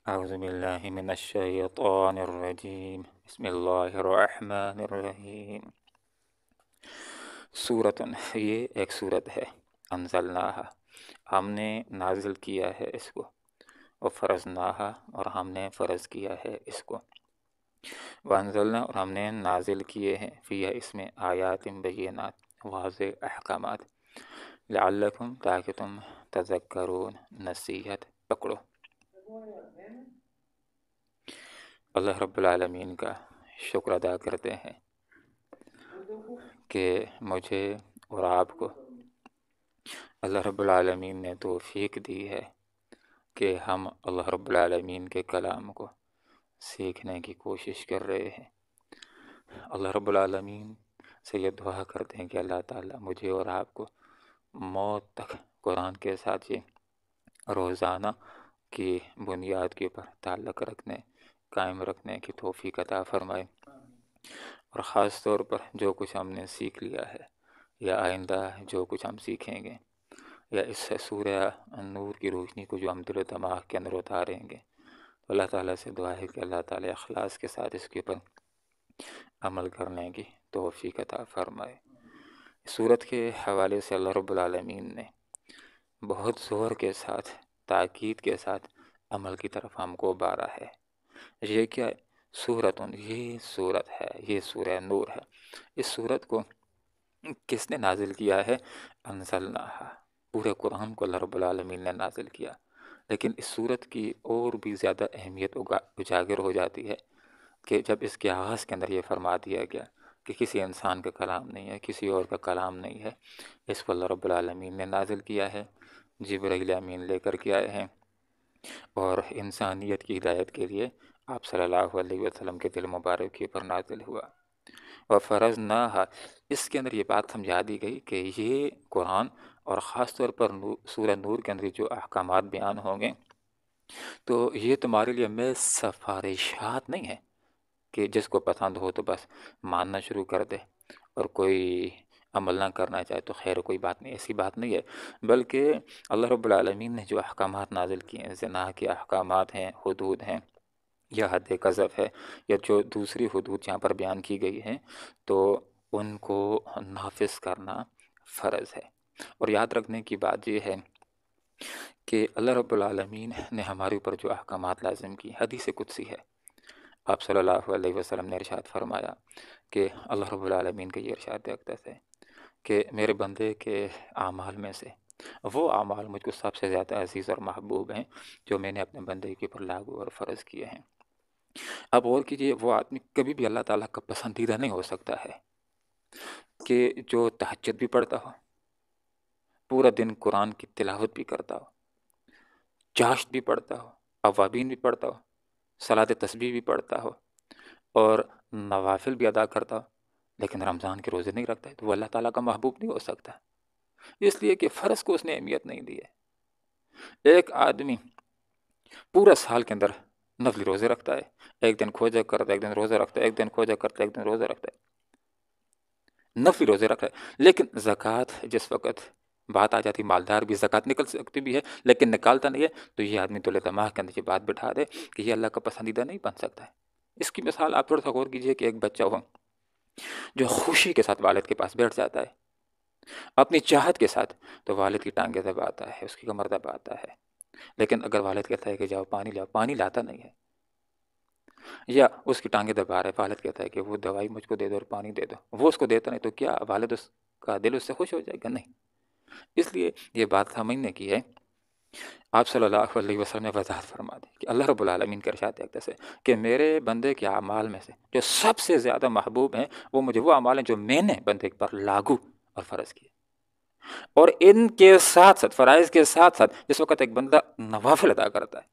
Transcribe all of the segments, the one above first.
أعوذ بالله من الشيطان الرجيم بسم الله الرحمن الرحیم سورتن، یہ ایک صورت ہے، انزلناہا، ہم نے نازل کیا ہے اس کو، اور فرضناہا، اور ہم نے فرض کیا ہے اس کو، وانزلنا، اور ہم نے نازل کیے ہیں، فیہا، اس میں، آیات بینات، واضح احکامات، لعلکم، تاکہ تم تذکرون، نصیحت پکڑو۔ اللہ رب العالمین کا شکر ادا کرتے ہیں کہ مجھے اور آپ کو اللہ رب العالمین نے توفیق دی ہے کہ ہم اللہ رب العالمین کے کلام کو سیکھنے کی کوشش کر رہے ہیں۔ اللہ رب العالمین سے یہ دعا کرتے ہیں کہ اللہ تعالیٰ مجھے اور آپ کو موت تک قرآن کے ساتھ یہ روزانہ کی بنیاد کے اوپر تعلق رکھنے، قائم رکھنے کی توفیق عطا فرمائے، اور خاص طور پر جو کچھ ہم نے سیکھ لیا ہے یا آئندہ جو کچھ ہم سیکھیں گے، یا اس سے سورہ نور کی روشنی کو جو ہم دل و دماغ کے اندر اتاریں گے، تو اللہ تعالیٰ سے دعا ہے کہ اللہ تعالیٰ اخلاص کے ساتھ اس کے اوپر عمل کرنے کی توفیق عطا فرمائے۔ سورت کے حوالے سے اللہ رب العالمین نے بہت زور کے ساتھ، تاکید کے ساتھ عمل کی طرف ہم کو بارا ہے۔ یہ کیا ہے؟ سورتن، یہ سورت ہے، یہ سورہ نور ہے۔ اس سورت کو کس نے نازل کیا ہے؟ انزلناہا، پورے قرآن کو اللہ رب العالمین نے نازل کیا، لیکن اس سورت کی اور بھی زیادہ اہمیت اجاگر ہو جاتی ہے کہ جب اس کے آغاز کے اندر یہ فرما دیا گیا کہ کسی انسان کا کلام نہیں ہے، کسی اور کا کلام نہیں ہے، اس کو اللہ رب العالمین نے نازل کیا ہے، جبرائیل امین لے کر کے آئے ہیں، اور انسانیت کی ہدایت کے لیے آپ صلی اللہ علیہ وسلم کے دل مبارک کے اوپر نازل ہوا۔ وفرضناہا، اس کے اندر یہ بات سمجھا دی گئی کہ یہ قرآن، اور خاص طور پر سورہ نور کے اندر جو احکامات بیان ہوں گے، تو یہ تمہارے لیے میں سفارشات نہیں ہے کہ جس کو پسند ہو تو بس ماننا شروع کر دے، اور کوئی عمل نہ کرنا چاہے تو خیر کوئی بات نہیں، ایسی بات نہیں ہے، بلکہ اللہ رب العالمین نے جو احکامات نازل کیے ہیں، زنا کے احکامات ہیں، حدود ہیں، یا حد قذف ہے، یا جو دوسری حدود جہاں پر بیان کی گئی ہیں، تو ان کو نافذ کرنا فرض ہے۔ اور یاد رکھنے کی بات یہ ہے کہ اللہ رب العالمین نے ہمارے اوپر جو احکامات لازم کی، حدیث قدسی ہے، آپ صلی اللہ علیہ وسلم نے ارشاد فرمایا کہ اللہ رب العالمین کا یہ ارشاد اقدس ہے کہ میرے بندے کے اعمال میں سے وہ اعمال مجھ کو سب سے زیادہ عزیز اور محبوب ہیں جو میں نے اپنے بندے کے اوپر لاگو اور فرض کیے ہیں۔ اب غور کیجیے، وہ آدمی کبھی بھی اللہ تعالیٰ کا پسندیدہ نہیں ہو سکتا ہے کہ جو تہجد بھی پڑھتا ہو، پورا دن قرآن کی تلاوت بھی کرتا ہو، چاشت بھی پڑھتا ہو، اوابین بھی پڑھتا ہو، صلاۃ تسبیح بھی پڑھتا ہو، اور نوافل بھی ادا کرتا ہو، لیکن رمضان کے روزے نہیں رکھتا ہے، تو وہ اللہ تعالیٰ کا محبوب نہیں ہو سکتا، اس لیے کہ فرض کو اس نے اہمیت نہیں دی ہے۔ ایک آدمی پورا سال کے اندر نفلی روزے رکھتا ہے، ایک دن کھوجا کرتا ہے، ایک دن روزہ رکھتا ہے، ایک دن کھوجا کرتا ہے، ایک دن روزہ رکھتا ہے، نفلی روزے رکھتا ہے، لیکن زکوٰۃ جس وقت بات آ جاتی، مالدار بھی زکوٰۃ نکل سکتی بھی ہے لیکن نکالتا نہیں ہے، تو یہ آدمی دل دماغ کے اندر یہ بات بٹھا دے کہ یہ اللہ کا پسندیدہ نہیں بن سکتا ہے۔ اس کی مثال آپ تھوڑا سا غور کیجئے کہ ایک بچہ ہو جو خوشی کے ساتھ والد کے پاس بیٹھ جاتا ہے اپنی چاہت کے ساتھ، تو والد کی ٹانگیں دباتا ہے، اس کی کمر دباتا ہے، لیکن اگر والد کہتا ہے کہ جاؤ پانی لاؤ، پانی لاتا نہیں ہے، یا اس کی ٹانگیں دبا رہا ہے، والد کہتا ہے کہ وہ دوائی مجھ کو دے دو اور پانی دے دو، وہ اس کو دیتا نہیں، تو کیا والد اس کا دل اس سے خوش ہو جائے گا؟ نہیں۔ اس لیے یہ بات سمجھنے کی ہے۔ آپ صلی اللہ علیہ وسلم نے وضاحت فرما دی کہ اللہ رب العالمین کے ارشاد اقدس ہے کہ میرے بندے کے اعمال میں سے جو سب سے زیادہ محبوب ہیں، وہ مجھے وہ اعمال ہیں جو میں نے بندے پر لاگو اور فرض کیے، اور ان کے ساتھ ساتھ، فرائض کے ساتھ ساتھ، جس وقت ایک بندہ نوافل ادا کرتا ہے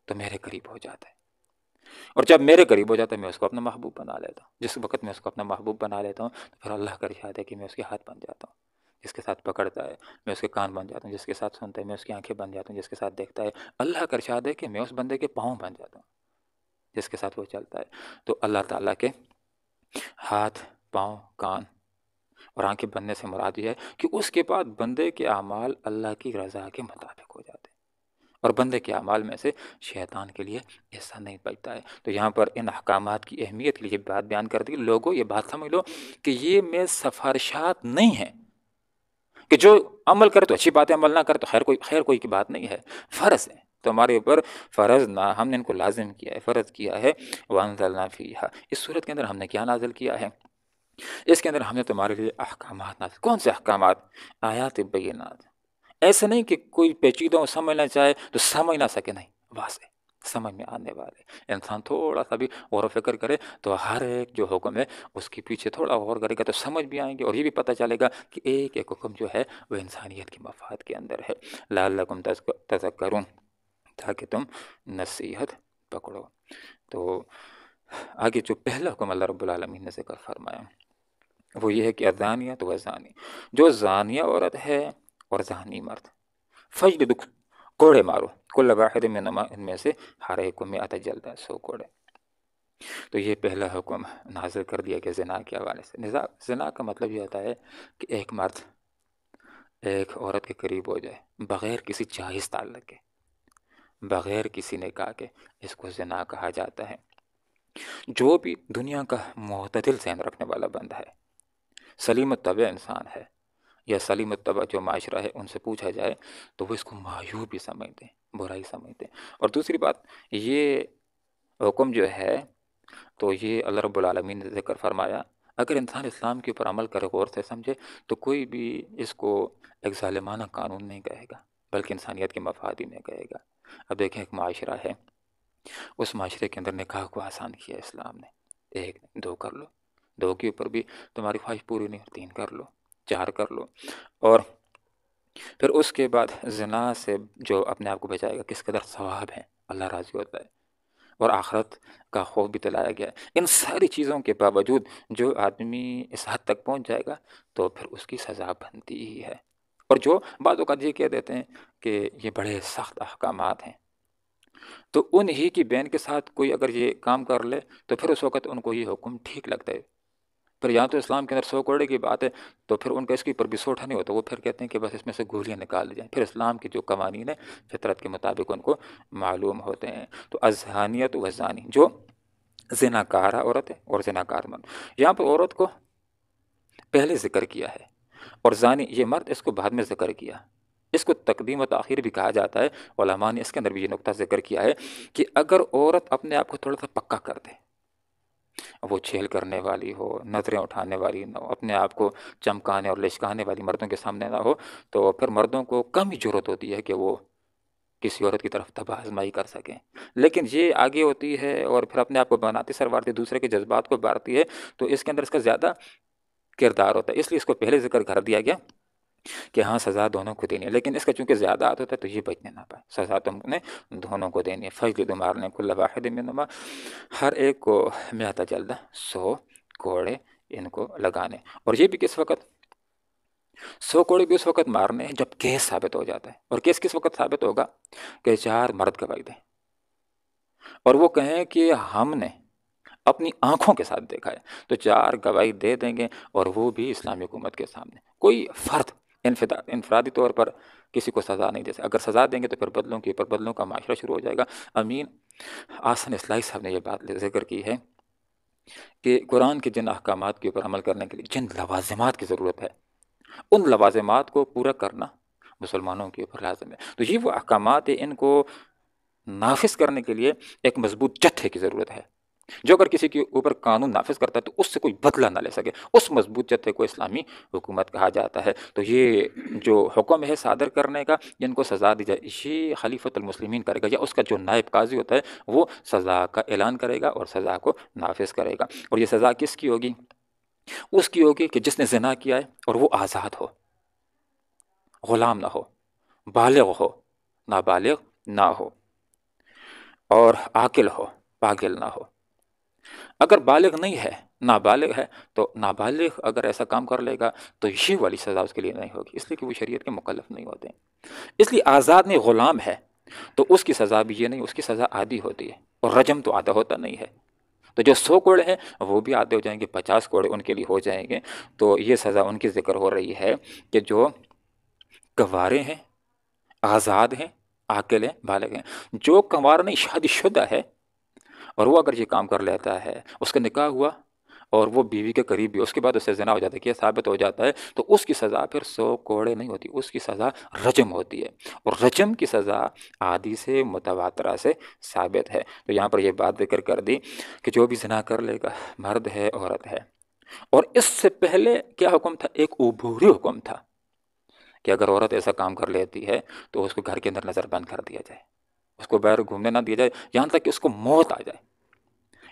تو میرے قریب ہو جاتا ہے، اور جب میرے قریب ہو جاتا ہے میں اس کو اپنا محبوب بنا لیتا ہوں۔ جس وقت میں اس کو اپنا محبوب بنا لیتا ہوں تو پھر اللہ کا ارشاد ہے کہ میں اس کے ہاتھ بن جاتا ہوں، جس کے ساتھ پکڑتا ہے میں اس کے کان بن جاتا ہوں، جس کے ساتھ سنتا ہے میں اس کی آنکھیں بن جاتا ہوں، جس کے ساتھ دیکھتا ہے اللہ کا ارشاد ہے کہ میں اس بندے کے پاؤں بن جاتا ہوں، جس کے ساتھ وہ چلتا ہے۔ تو اللہ تعالیٰ کے ہاتھ، پاؤں، کان اور آنکھیں بننے سے مراد یہ ہے کہ اس کے بعد بندے کے اعمال اللہ کی رضا کے مطابق ہو جاتے ہیں، اور بندے کے اعمال میں سے شیطان کے لیے ایسا نہیں بچتا ہے۔ تو یہاں پر ان احکامات کی اہمیت کے لیے بات بیان کر دی، لوگوں یہ بات سمجھ لو کہ یہ میں سفارشات نہیں ہیں کہ جو عمل کرے تو اچھی بات ہے، عمل نہ کرے تو خیر کوئی کی بات نہیں ہے، فرض ہے تو ہمارے اوپر فرض نہ، ہم نے ان کو لازم کیا ہے، فرض کیا ہے۔ وَأَنزَلْنَا فِيهَا، اس صورت کے اندر ہم نے کیا نازل کیا ہے؟ اس کے اندر ہم نے تمہارے لیے احکامات نازل، کون سے احکامات؟ آیات بینات، ایسے نہیں کہ کوئی پیچیدہ سمجھنا چاہے تو سمجھ نہ سکے، نہیں، واضح سمجھ میں آنے والے، انسان تھوڑا سا بھی غور و فکر کرے تو ہر ایک جو حکم ہے اس کے پیچھے تھوڑا غور کرے گا تو سمجھ بھی آئیں گے، اور یہ بھی پتہ چلے گا کہ ایک ایک حکم جو ہے وہ انسانیت کے مفاد کے اندر ہے۔ لعلکم تذکرون، تاکہ تم نصیحت پکڑو۔ تو آگے جو پہلا حکم اللہ رب العالمین نے ذکر فرمایا وہ یہ ہے کہ الزانیۃ والزانی، جو زانیہ عورت ہے اور زانی مرد، فجلدوا، کوڑے مارو، کل واحد منہما، ان میں سے ہر ایک کو 100 جلدہ، 100 کوڑے۔ تو یہ پہلا حکم نازل کر دیا کہ زنا کے حوالے سے۔ زنا کا مطلب یہ ہوتا ہے کہ ایک مرد ایک عورت کے قریب ہو جائے بغیر کسی جائز تعلق کے، بغیر کسی نکاح کے، اس کو زنا کہا جاتا ہے۔ جو بھی دنیا کا معتدل ذہن رکھنے والا بندہ ہے، سلیم الطبع انسان ہے یا سلیم الطبع جو معاشرہ ہے، ان سے پوچھا جائے تو وہ اس کو معیوب ہی سمجھتے ہیں، برائی سمجھتے ہیں۔ اور دوسری بات، یہ حکم جو ہے تو یہ اللہ رب العالمین نے ذکر فرمایا، اگر انسان اسلام کے اوپر عمل کرے، غور سے سمجھے، تو کوئی بھی اس کو ایک ظالمانہ قانون نہیں کہے گا، بلکہ انسانیت کے مفاد ہی میں کہے گا۔ اب دیکھیں ایک معاشرہ ہے، اس معاشرے کے اندر نکاح کو آسان کیا اسلام نے، 1 2 کر لو، 2 کے اوپر بھی تمہاری خواہش پوری نہیں، 3 کر لو، 4 کر لو، اور پھر اس کے بعد زنا سے جو اپنے آپ کو بچائے گا کس قدر ثواب ہے، اللہ راضی ہوتا ہے، اور آخرت کا خوف بھی دلایا گیا ہے۔ ان ساری چیزوں کے باوجود جو آدمی اس حد تک پہنچ جائے گا تو پھر اس کی سزا بنتی ہی ہے۔ اور جو بعض اوقات یہ کہہ دیتے ہیں کہ یہ بڑے سخت احکامات ہیں، تو ان ہی کی بین کے ساتھ کوئی اگر یہ کام کر لے تو پھر اس وقت ان کو یہ حکم ٹھیک لگتا ہے۔ پھر یہاں تو اسلام کے اندر 100 کوڑے کی بات ہے، تو پھر ان کا اس کے اوپر بھی سوٹا نہیں ہوتا، وہ پھر کہتے ہیں کہ بس اس میں سے گولیاں نکال دی جائیں۔ پھر اسلام کے جو قوانین ہیں فطرت کے مطابق ان کو معلوم ہوتے ہیں۔ تو الزانیۃ والزانی، جو زنا کارہ عورت ہے اور زنا کار مرد، یہاں پر عورت کو پہلے ذکر کیا ہے اور زانی یہ مرد اس کو بعد میں ذکر کیا۔ اس کو تقدیم و تاخیر بھی کہا جاتا ہے۔ علماء نے اس کے اندر بھی یہ نقطہ ذکر کیا ہے کہ اگر عورت اپنے آپ کو تھوڑا سا پکا کر دے، وہ چھیل کرنے والی ہو، نظریں اٹھانے والی نہ ہو، اپنے آپ کو چمکانے اور لچکانے والی مردوں کے سامنے نہ ہو، تو پھر مردوں کو کم ہی ضرورت ہوتی ہے کہ وہ کسی عورت کی طرف تباہ آزمائی کر سکیں۔ لیکن یہ آگے ہوتی ہے اور پھر اپنے آپ کو بناتی سروارتی، دوسرے کے جذبات کو بارتی ہے، تو اس کے اندر اس کا زیادہ کردار ہوتا ہے، اس لیے اس کو پہلے ذکر کر دیا گیا کہ ہاں سزا دونوں کو دینی ہے، لیکن اس کا چونکہ زیادہ ہوتا ہے تو یہ بچنے نہ پائے، سزا تم نے دونوں کو دینی ہے۔ فجلدوا، مارنے، کل واحد منہما، ہر ایک کو 100 جلدہ، 100 کوڑے ان کو لگانے۔ اور یہ بھی کس وقت؟ 100 کوڑے بھی اس وقت مارنے ہیں جب کیس ثابت ہو جاتا ہے۔ اور کیس کس وقت ثابت ہوگا؟ کہ 4 مرد گواہی دیں اور وہ کہیں کہ ہم نے اپنی آنکھوں کے ساتھ دیکھا ہے، تو 4 گواہی دے دیں گے، اور وہ بھی اسلامی حکومت کے سامنے۔ کوئی فرد انفرادی طور پر کسی کو سزا نہیں دے سکتا، اگر سزا دیں گے تو پھر بدلوں کے اوپر بدلوں کا معاشرہ شروع ہو جائے گا۔ امین آسن اصلاحی صاحب نے یہ بات ذکر کی ہے کہ قرآن کے جن احکامات کے اوپر عمل کرنے کے لیے جن لوازمات کی ضرورت ہے، ان لوازمات کو پورا کرنا مسلمانوں کے اوپر لازم ہے۔ تو یہ وہ احکامات ہیں، ان کو نافذ کرنے کے لیے ایک مضبوط جتھے کی ضرورت ہے، جو اگر کسی کے اوپر قانون نافذ کرتا ہے تو اس سے کوئی بدلہ نہ لے سکے، اس مضبوط جتھے کو اسلامی حکومت کہا جاتا ہے۔ تو یہ جو حکم ہے صادر کرنے کا، جن کو سزا دی جائے، یہ خلیفۃ المسلمین کرے گا، یا اس کا جو نائب قاضی ہوتا ہے وہ سزا کا اعلان کرے گا اور سزا کو نافذ کرے گا۔ اور یہ سزا کس کی ہوگی؟ اس کی ہوگی کہ جس نے زنا کیا ہے اور وہ آزاد ہو، غلام نہ ہو، بالغ ہو، نابالغ نہ ہو، اور عاقل ہو، پاگل نہ ہو۔ اگر بالغ نہیں ہے، نابالغ ہے، تو نابالغ اگر ایسا کام کر لے گا تو یہ والی سزا اس کے لیے نہیں ہوگی، اس لیے کہ وہ شریعت کے مکلف نہیں ہوتے ہیں۔ اس لیے آزاد نہیں، غلام ہے تو اس کی سزا بھی یہ نہیں، اس کی سزا عادی ہوتی ہے، اور رجم تو آدھا ہوتا نہیں ہے۔ تو جو 100 کوڑے ہیں وہ بھی آدھے ہو جائیں گے، 50 کوڑے ان کے لیے ہو جائیں گے۔ تو یہ سزا ان کی ذکر ہو رہی ہے کہ جو گوارے ہیں، آزاد ہیں، عاقل ہیں، بالغ ہیں۔ جو کنوار نہیں، شادی شدہ ہے، اور وہ اگر یہ کام کر لیتا ہے، اس کا نکاح ہوا اور وہ بیوی کے قریب بھی، اس کے بعد اس سے زنا ہو جاتا ہے کہ یہ ثابت ہو جاتا ہے، تو اس کی سزا پھر 100 کوڑے نہیں ہوتی، اس کی سزا رجم ہوتی ہے، اور رجم کی سزا عادی سے متواترہ سے ثابت ہے۔ تو یہاں پر یہ بات ذکر کر دی کہ جو بھی زنا کر لے گا، مرد ہے عورت ہے۔ اور اس سے پہلے کیا حکم تھا؟ ایک عبوری حکم تھا کہ اگر عورت ایسا کام کر لیتی ہے تو اس کو گھر کے اندر نظر بند کر دیا جائے، اس کو باہر گھومنے نہ دیا جائے، یہاں تک کہ اس کو موت آ جائے،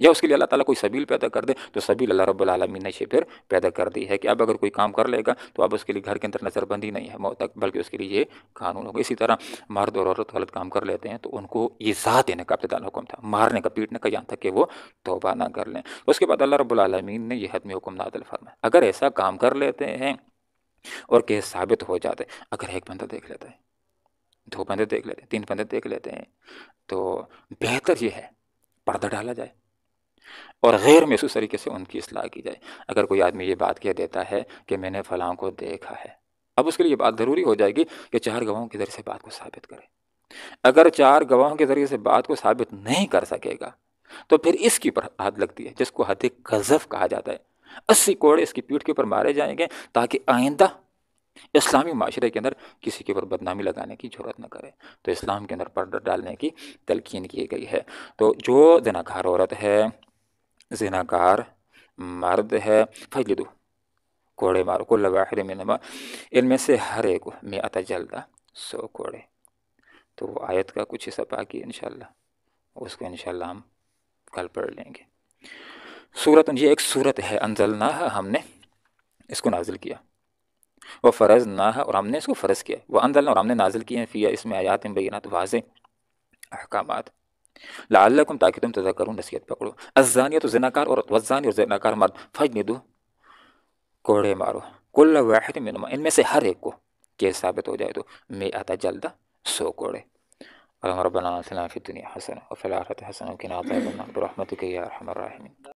یا اس کے لیے اللہ تعالیٰ کوئی سبیل پیدا کر دے۔ تو سبیل اللہ رب العالمین نے یہ پھر پیدا کر دی ہے کہ اب اگر کوئی کام کر لے گا تو اب اس کے لیے گھر کے اندر نظر بندی نہیں ہے موت تک، بلکہ اس کے لیے یہ قانون ہوگا۔ اسی طرح مرد اور عورت غلط کام کر لیتے ہیں تو ان کو ایذا دینے کا ابتدائی حکم تھا، مارنے کا، پیٹنے کا، یہاں تک کہ وہ توبہ نہ کر لیں۔ اس کے بعد اللہ رب العالمین نے یہ حتمی حکم نازل فرمایا، اگر ایسا کام کر لیتے ہیں اور کیس ثابت ہو جاتے، اگر ایک بندہ دیکھ لیتا ہے، 2 بندے دیکھ لیتے ہیں، 3 بندے دیکھ لیتے ہیں، تو بہتر یہ ہے پردہ ڈالا جائے اور غیر محسوس طریقے سے ان کی اصلاح کی جائے۔ اگر کوئی آدمی یہ بات کہہ دیتا ہے کہ میں نے فلاں کو دیکھا ہے، اب اس کے لیے یہ بات ضروری ہو جائے گی کہ 4 گواہوں کے ذریعے سے بات کو ثابت کرے۔ اگر 4 گواہوں کے ذریعے سے بات کو ثابت نہیں کر سکے گا تو پھر اس کی پر حد لگتی ہے، جس کو حد قذف کہا جاتا ہے۔ 80 کوڑے اس کی پیٹھ کے اوپر مارے جائیں گے تاکہ آئندہ اسلامی معاشرے کے اندر کسی کے اوپر بدنامی لگانے کی ضرورت نہ کرے۔ تو اسلام کے اندر پردہ ڈالنے کی تلقین کی گئی ہے۔ تو جو زناکار عورت ہے، زناکار مرد ہے، فجلدو، کوڑے مارو، کل واحد منہما، ان میں سے ہر ایک 100 جلدہ، 100 کوڑے۔ تو آیت کا کچھ حصہ باقی ہے انشاءاللہ، اس کو انشاءاللہ ہم کل پڑھ لیں گے۔ سورت، یہ ایک سورت ہے، انزلناہا، ہم نے اس کو نازل کیا، وہ فرضناہا، اور ہم نے اس کو فرض کیا، وہ انزلنا، اور ہم نے نازل کیے ہیں، فیہا، اس میں آیات بینات، واضح احکامات، لعلکم، تاکہ تم تذکرون، نصیحت پکڑو۔ الزانیۃ، زناکار عورت، والزانی، اور زناکار مرد، فجلدو، کوڑے مارو، کل واحد منہما، ان میں سے ہر ایک کو، کیس ثابت ہو جائے تو 100 جلدہ، 100 کوڑے۔ اللهم ربنا آتنا في الدنيا حسنة وفي الآخرة حسنة وقنا عذاب النار برحمتك يا أرحم الراحمين۔